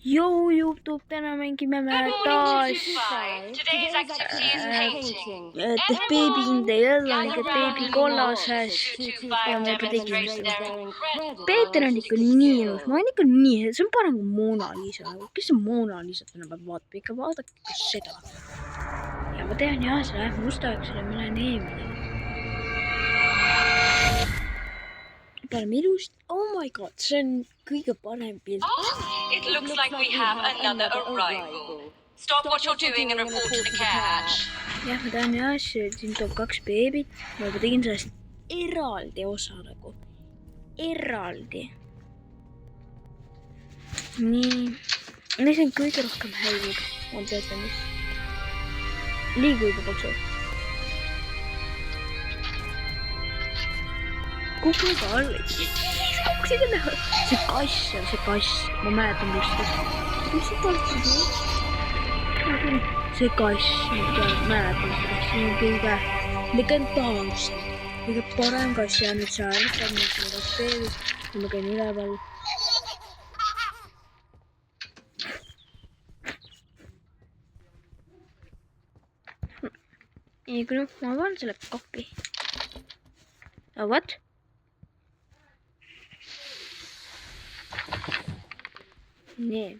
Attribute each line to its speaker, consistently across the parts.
Speaker 1: Jou YouTube, täna mängime me taas Baby in the Yellow ning Baby kollases ja me juba tegime seda. Peeter on ikka nii ilus, ma olen ikka nii, see on parem kui Mona Lisa. Kes see Mona Lisa täna peab vaatama, ikka vaadake ka seda. Ja ma tean jah, see läheb mustaks ja ma lähen eemale. Paneme ilust, oh my god, see on kõige parem pilt.
Speaker 2: It looks like we have another arrival. Stop what you're doing and report to the care hatch.
Speaker 1: Jah, ma tean jah, siin toob 2 beebit. Ma juba tegin sellest eraldi osa nagu. Eraldi. Nii. Neis on kõige rohkem häirib. Ma teatan mis. Liigu juba paksu. Kuhu ka alla. Kuksid on näha. See kass. Ma mäletan kustas. Mis see palksid on? See kass, mida mäletan seda. See on kõige legendaarsem. Kõige parem kass jäänud seal. See on nüüd väga peelis. Ja ma käin üleval. Nii, kui nüüd ma avan selle kapi. What? Nee.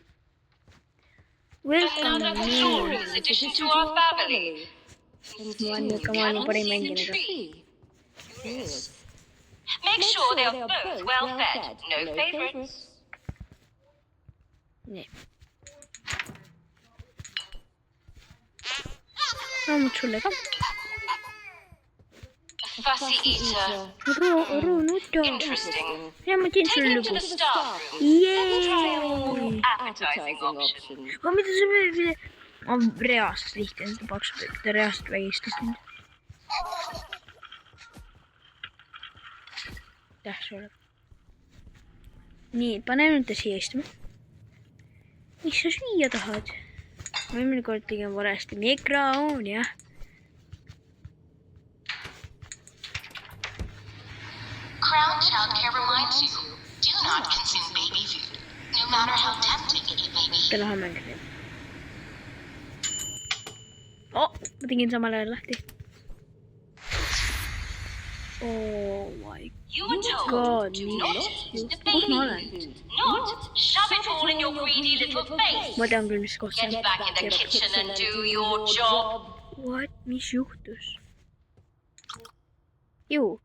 Speaker 1: Welcome
Speaker 2: Another glorious addition to our family.
Speaker 1: Come on, parim mängida.
Speaker 2: Make sure they are both well fed. No favorites.
Speaker 1: Nee. Vamos sulle ka.
Speaker 2: Fussy eater.
Speaker 1: Ro, nutto.
Speaker 2: Interesting.
Speaker 1: Ja ma teen sulle
Speaker 2: Take him to
Speaker 1: lugu.
Speaker 2: the staff room.
Speaker 1: Yay!
Speaker 2: Appetizing option.
Speaker 1: Aga mida see ma reast lihtne, paksu reast vägistast nüüd. Tähs oleb. Nii, pane nüüd ta siia istuma. Mis sa süüa tahad? Ma eelmine kord tegin varasti mikroon, jah.
Speaker 3: Crown Childcare reminds you, do not consume baby food, no matter how tempting it may be.
Speaker 1: Täna mängida. Oh, ma tegin samal ajal lahti. Oh my
Speaker 2: You were told
Speaker 1: god,
Speaker 2: do
Speaker 1: nii.
Speaker 2: not use the
Speaker 1: Kus ma
Speaker 2: baby
Speaker 1: olen?
Speaker 2: food. Not shove it all in your greedy little face.
Speaker 1: Ma tean küll, mis koht see
Speaker 2: Get
Speaker 1: on.
Speaker 2: back in the kitchen and do your job.
Speaker 1: What? Mis juhtus? Ju.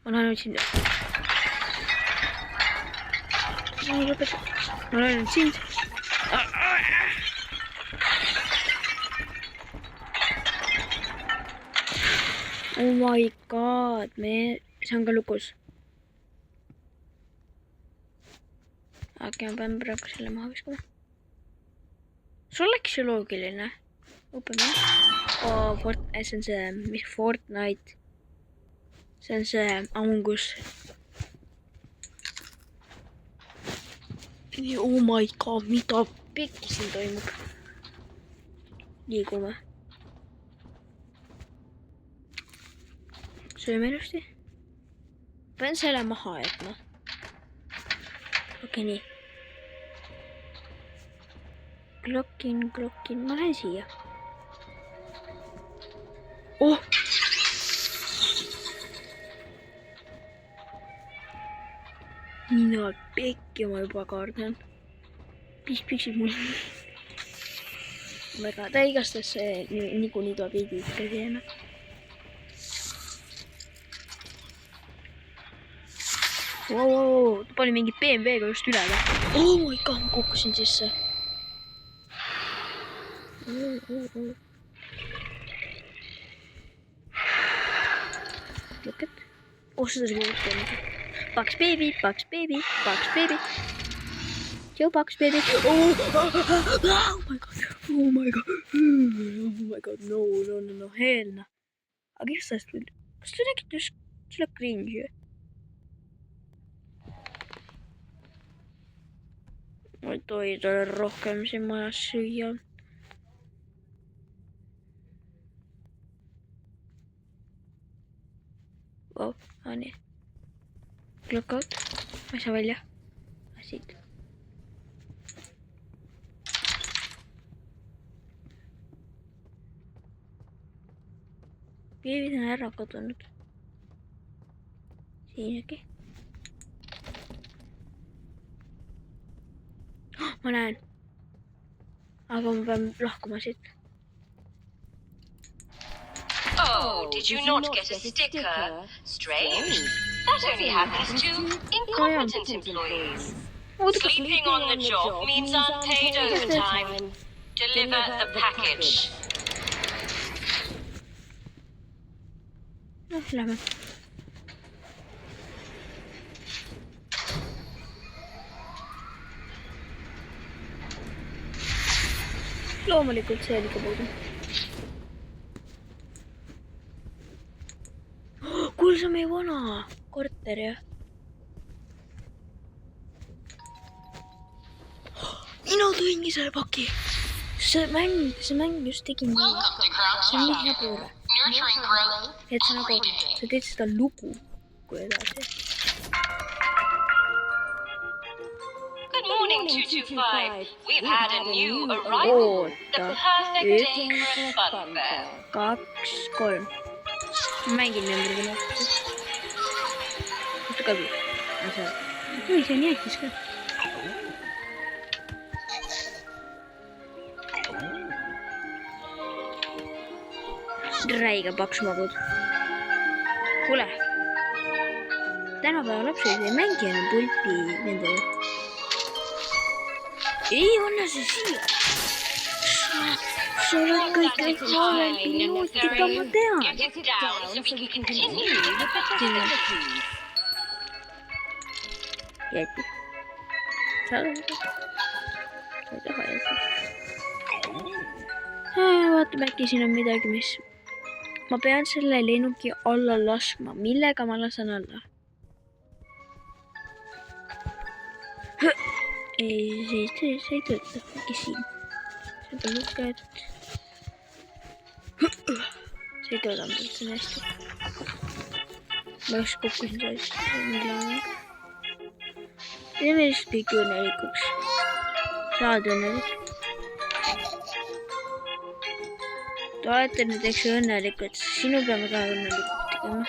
Speaker 1: Ma lähen nüüd sinna. Ma lähen nüüd sind. Oh my god, see on ka lukus. Aga ma pean praegu selle maha viskama. See oleks ju loogiline. Õpime. See on see, mis Fortnite. See on see Among Us. Oh my god, mida pekki siin toimub. Liigume. Sööme ilusti. Pean selle maha jätma. Okei, nii. Klokkin. Ma lähen siia. Oh! Mina pekki ma juba kardan. Piksid mul. Väga, ta igastas niikuinii tuleb veidi ikka teeme. Ta pani mingi BMW-ga just üle. Oh my god, ma kukkusin sisse. Look at. Oh, seda see kuulub. Bugs baby. Yo, Bugs baby. Oh my god. No. Hell no. Aga kes sellest tuli? Kas ta nägid just selle cringe'i? Ma ei tohi talle rohkem siin majas süüa. Wow, nii. Lockout. Ma ei saa välja. Siit. Pilvid on ära kadunud. Siin äkki. Ma näen. Aga ma pean lahkuma siit.
Speaker 2: Oh, did you not get a sticker? Strange. That only happens to incompetent employees. Sleeping on the job means unpaid overtime. Deliver the package.
Speaker 1: No, lähme. Loomulikult see oli ka puudu. Kuule, see on meie vana korter, jah. Mina tõingi selle paki. See mäng just tegi nii.
Speaker 3: Welcome to Crown
Speaker 1: See on nii
Speaker 3: Shadow.
Speaker 1: häbure.
Speaker 3: Nurturing growth
Speaker 1: Et sa nagu,
Speaker 3: every day.
Speaker 1: sa teed seda lugu kui edasi.
Speaker 2: Good morning, 225. We've had a new arrival. The perfect day for a fun fair.
Speaker 1: 2, 3. Ma mängin nendega lahti. Oota ka või? Oi, see on jääkis ka. Räiga paks magud. Kuule. Tänapäeva lapsed ei mängi enam pulti nendega. Ei anna see siia. Sa oled kõik halved minut, mida ma tean.
Speaker 2: Get it down so we can continue with the festivities.
Speaker 1: Jäeti. Sa oled. Sa ei taha jätta. Vaatame äkki siin on midagi, mis... Ma pean selle lennuki alla laskma. Millega ma lasen alla? Ei, see ei tööta. Äkki siin. Seda luked. See ei tööta, ma ütlen hästi. Ma just kukkusin sellest. Teeme vist kõik õnnelikuks. Saad õnnelik. Te olete nüüd eks õnnelikud. Sinu peame ka õnnelikud tegema.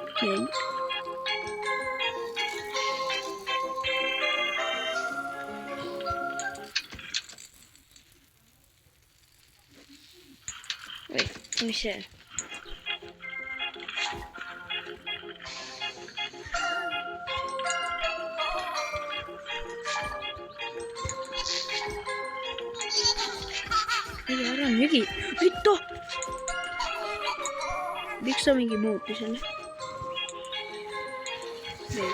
Speaker 1: Okei. Või, mis see? Ära nügi. Mitä? Miks sa mingi muuti selle? Ei.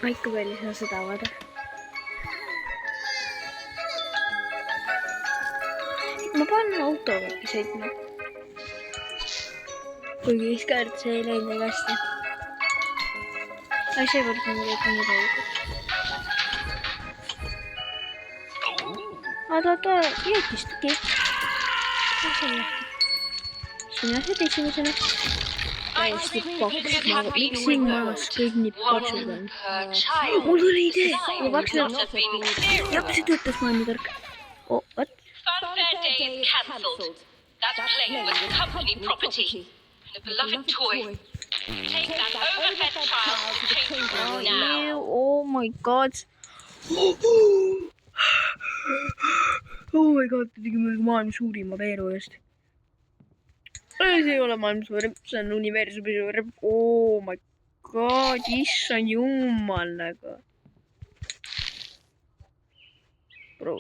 Speaker 1: Ma ikka veel ei saa seda avada. Ma panen autoga äkki sõitma. Kuigi iskard see ei läinud väga hästi. Aga seekord on kõik nii täielikult. Oota, jääkist äkki. Sina saad esimesena. Täiesti paks. Miks siin maas kõik nii paksud on? Mul tuli idee. Mul paks näeb. Jah, see töötas maailmatark. Oh, what?
Speaker 2: Funfair day is cancelled. That plane was company property and a beloved toy. Take that overfed child to changing room now.
Speaker 1: Oh my god. Oh my god, tegime maailma suurima veeru eest. See ei ole maailma suurim, see on universumi suurim. Oh my god, issand jumal nagu. Bro,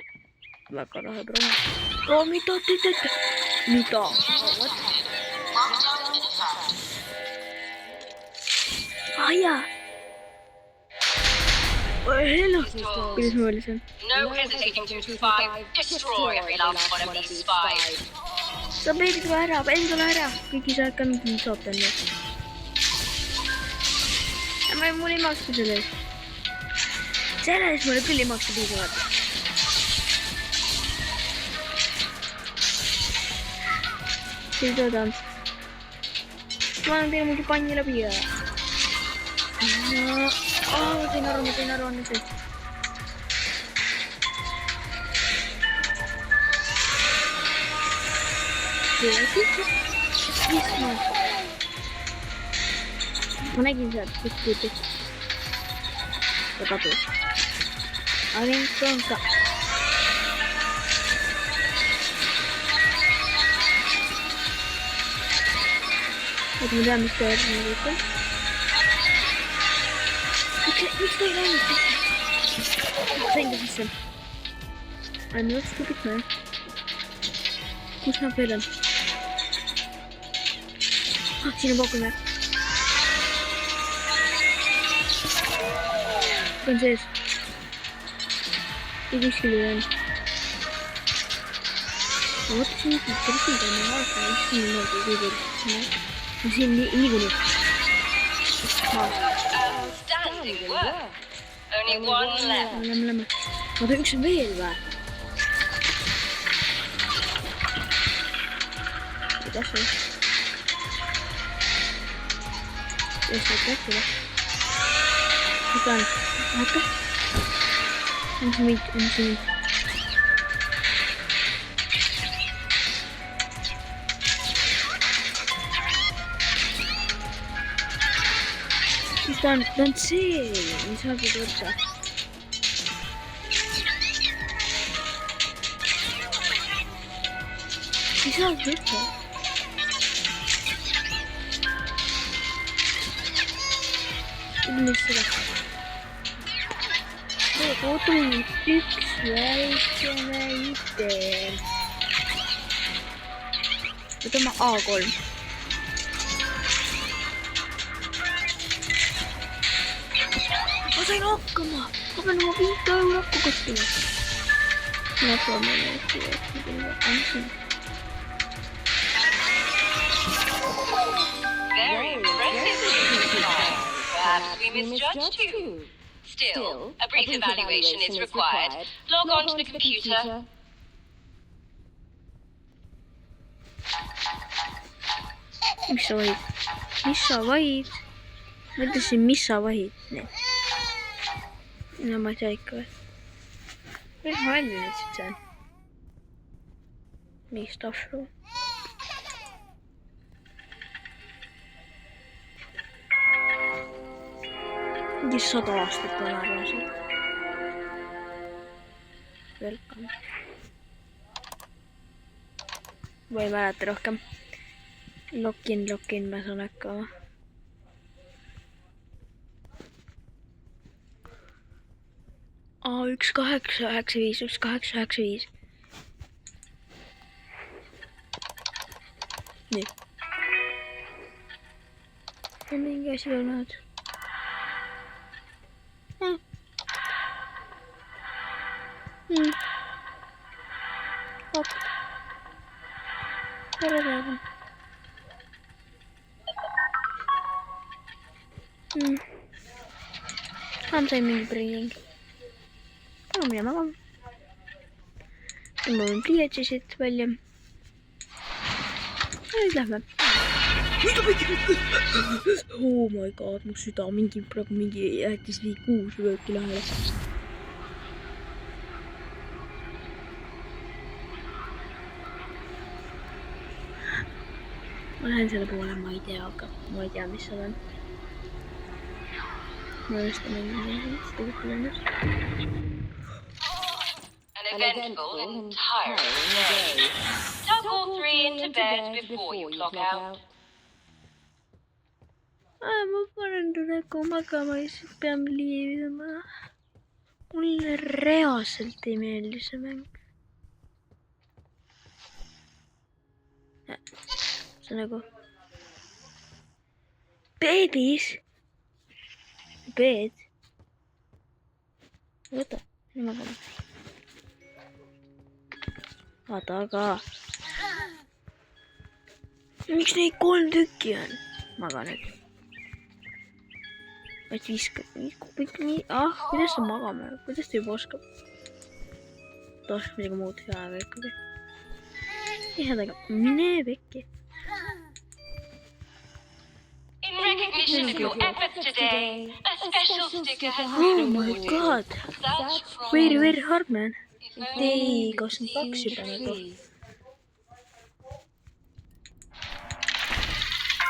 Speaker 1: väga lahe bro. Bro, mida te teete? Mida?
Speaker 3: Lockdown in effect.
Speaker 1: Ah jaa. Hello. kuidas ma olin seal?
Speaker 2: No hesitating 225. Destroy every last one of these spies.
Speaker 1: sa peedid tule ära, kõik ei saa ka mingi saata enne. mul ei maksta selle eest. selle eest mulle küll ei maksta piisavalt. ei tooda. ma olen teinud mingi panni läbi ja. teine aruanne see. ma nägin sealt kuskilt ja kadus. olin ka. et ma tean, mis ta järgmine võtab. miks ta ei läinud sisse? sain ta sisse. I'm not stupid man. kus nad veel on? siin on pakkumine. ta on sees. ja kuskil ei olnud. ma mõtlesin, et nad kõrgid on ja vaatama, mis siin on kui kõrgid. ma siin niikuinii.
Speaker 2: Outstanding work. Only one left.
Speaker 1: Lähme. oota, üks on veel või? kuidas see? kuidas see kätte või? mida on? vaata. on see mind? mis ta on? ta on see, mis saab ju võtta. mis saab võtta? mis seda? ootame üks väikene idee. võtame A3. ma sain hakkama. ma pean oma 5 € kostma.
Speaker 2: Very impressive. Perhaps we misjudged you. Still, a brief evaluation is required. Log on to the computer.
Speaker 1: mis sa vahid? ma ütlesin, mis sa vahid? no ma ei tea ikka või. mis ma välja nüüd saan? mis tassu? mingi 100 aastat on arvamused. Welcome. ma ei mäleta rohkem. Login, ma saan hakkama. A1895. nii. ja mingi asi olnud. tere päeva. ma sain mingi brilling. aga mine magama. tõmbame pliiatsi siit välja. ja nüüd lähme. oh my god, mu süda praegu mingi jättis liik uus võõki lahele. ma lähen selle poole, ma ei tea, aga ma ei tea, mis seal on. ma just olen nüüd.
Speaker 2: An eventful and tiring day. Tuck all 3 into bed before you clock out.
Speaker 1: ma panen praegu magama ja siis pean liivima. mulle reaalselt ei meeldi see mäng. see nagu beebis. beed. võta, mine magama. vaata, aga miks neid 3 tükki on? maga nüüd. vaid viskab. kuidas ta magama? kuidas ta juba oskab? ta oskab midagi muud teha, aga ikkagi. tihedega, mine pekki.
Speaker 2: In recognition of your efforts today, a special sticker has
Speaker 1: Oh
Speaker 2: been
Speaker 1: my
Speaker 2: awarded.
Speaker 1: god.
Speaker 2: That's from
Speaker 1: Very hard, man.
Speaker 2: If only
Speaker 1: Day
Speaker 2: you could
Speaker 1: 22
Speaker 2: see
Speaker 1: juba
Speaker 2: the
Speaker 1: nagu.
Speaker 2: trees.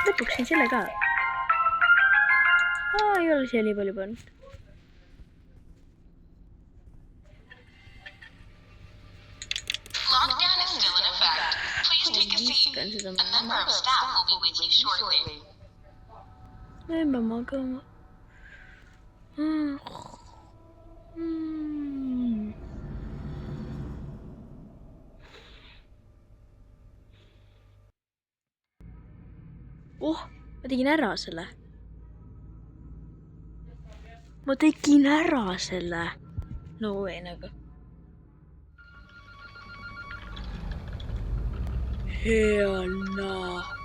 Speaker 1: lõpuks sain selle ka. ei ole siia nii palju pannud.
Speaker 3: Lockdown is still in effect. Please take a seat.
Speaker 1: viskan seda
Speaker 3: A member of staff will be with you shortly.
Speaker 1: ma ei pea magama. ma tegin ära selle. no way nagu. hea noh.